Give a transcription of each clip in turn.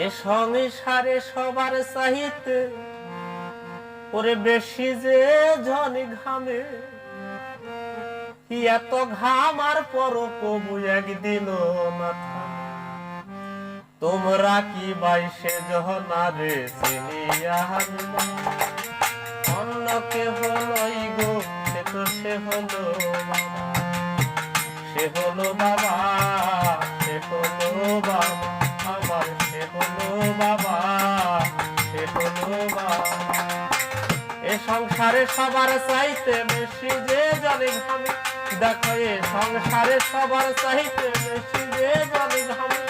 এ সংসারে সবার চাহিতে ওরে বেশি যে জনি ঘামে, এত ঘামার পর কবু একদিন না থামে। তোমরা কি বাইশে জহনারে চিনিয়া হানিবা, অন্য কেহ নই গো সে তো সে হলো বাবা, সে হলো বাবা, সে হলো বাবা আমার, সে হলো বাবা, সে হলো বাবা। এ সংসারে সবার চাইতে বেশি যে জনি ঘামে, দেখো এ সংসারে সবার চাইতে বেশি যে জনি ঘামে,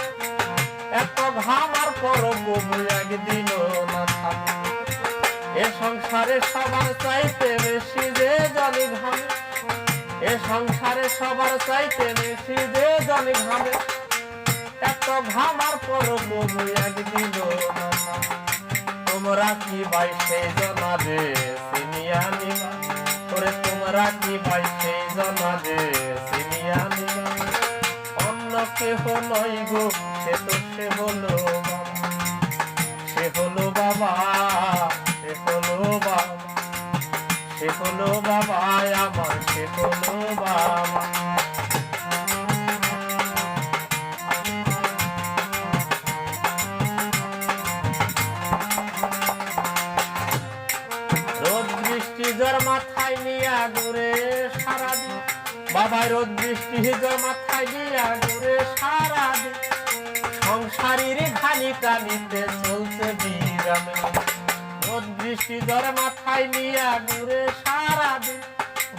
এত ঘামার পর কবু একদিন না থামে। এ সংসারে সবার চাইতে বেশি যে জনি ঘামে, এ সংসারে সবার চাইতে বেশি যে জনি ঘামে, এত ঘামার পর কবু একদিন না থামে। তোমরা কি বাইশে জনারে চিনিয়া নিবা, ওরে তোমরা কি বাইশে জনারে চিনিয়া নিবা, অন্য কেহ নই গো সে তো সে হলো বাবা, সে হলো বাবা, সে হলো বাবা, সে হলো বাবা আমার, সে হলো বাবা। রোদ বৃষ্টি জ্বর মাথায় নিয়া ঘুরে সারাদিন, বাবা রোদ বৃষ্টি জ্বর মাথায় নিয়া ঘুরে সারাদিন, সংসারীর ঘানি টানিতে চলছে বিরামে। রোদ বৃষ্টি জ্বর মাথায় নিয়া ঘুরে সারাদিন,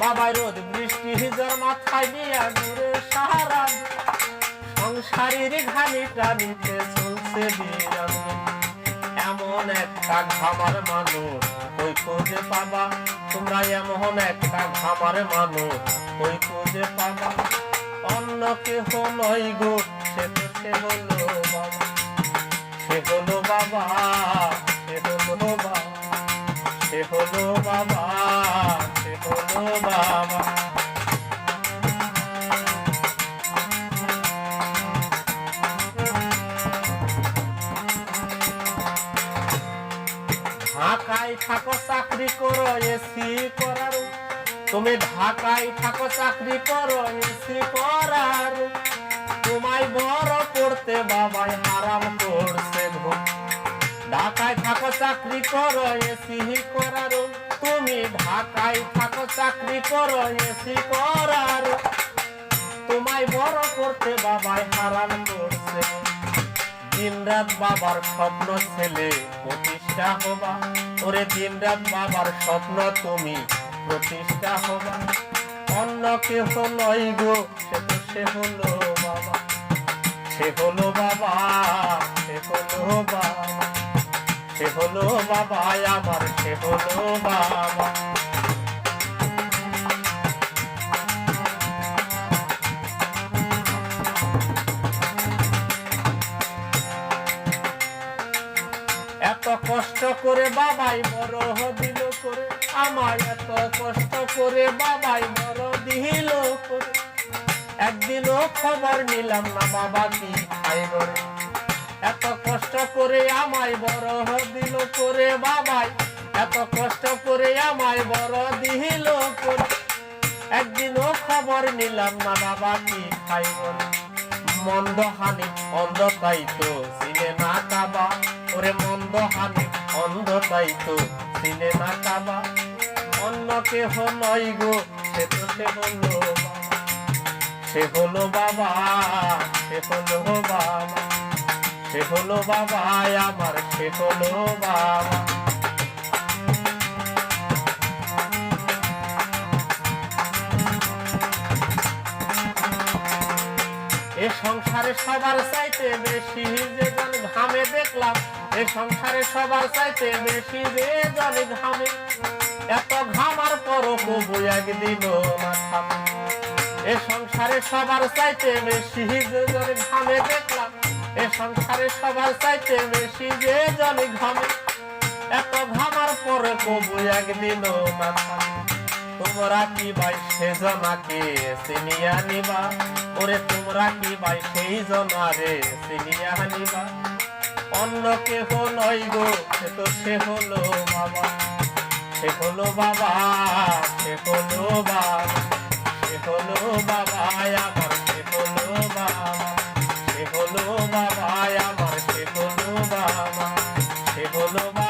বাবা রোদ বৃষ্টি জ্বর মাথায় নিয়া ঘুরে সারাদিন, সংসারীর ঘানি টানিতে চলছে বিরামে। এমন একটা ঘামার মানুষ কই খুঁজে পাবা, তোমরা এমন একটা ঘামার মানুষ কই খুঁজে পাবা, অন্য কেহ নই গো সে তো সে হলো বাবা, সে হলো বাবা, সে হলো বাবা, সে হলো বাবা, সে হলো বাবা। ঢাকায় থাকো চাকরি করো এসি করার, তুমি ঢাকায় থাকো চাকরি করো এসি করার, তোমায় বড় করতে বাবাই হারাম করছে ঘুম। ঢাকায় থাকো চাকরি করো এসি করার, তুমি ঢাকায় থাকো চাকরি করো এসি করার, তোমায় বড় করতে বাবাই হারাম করছে। দিন রাত বাবার স্বপ্ন ছেলে প্রতিষ্ঠা হবা, ওরে দিন রাত বাবার স্বপ্ন তুমি প্রতিষ্ঠা হবা, অন্য কেহ নই গো সে তো সে হলো বাবা, সে হলো বাবা, সে হলো বাবা, সে হলো বাবা আমার, সে হলো বাবা। এত কষ্ট করে বাবাই বড় দিল করে আমায়, এত কষ্ট করে বাবাই বড় দিল করে, একদিনও খবর নিলাম না বাবা কি খাই করে। এত কষ্ট করে আমায় বড় দিল করে বাবাই, এত কষ্ট করে আমায় বড় দিল করে, একদিনও খবর নিলাম না বাবা কি খাই করে। মন্দ হানি অন্ধ তাই তো চিনে না কাবা, ওরে মন্দ হানি অন্ধ তাই তো চিনে না কাবা, অন্য কেহ নই গো সে তো সে হলো বাবা, সে হলো বাবা, সে হলো বাবা, সে হলো বাবা আমার, সে হলো বাবা। এ সংসারে সবার চাইতে বেশি যে জন ঘামে দেখলাম, এ সংসারে সবার চাইতে বেশি যে জন ঘামে, এত ঘামার পর কবু একদিন না থামে। এ সংসারে সবার চাইতে বেশি যে জন ঘামে দেখলাম, এ সংসারে সবার চাইতে বেশি যে জন ঘামে, এত ঘামার পর কবু একদিন না থামে। তোমরা কি ভাই সেজনাকে চিনিয়া নিবা, ওরে তোমরা কি ভাই সেই জনারে চিনিয়া নিবা, অন্য কেহ নয় গো, সে হলো বাবা, সে হলো বাবা, সে হলো বাবা, সে হলো বাবা আমার, সে হলো বাবা, সে হলো বাবা আমার, সে হলো বাবা, সে হলো বাবা।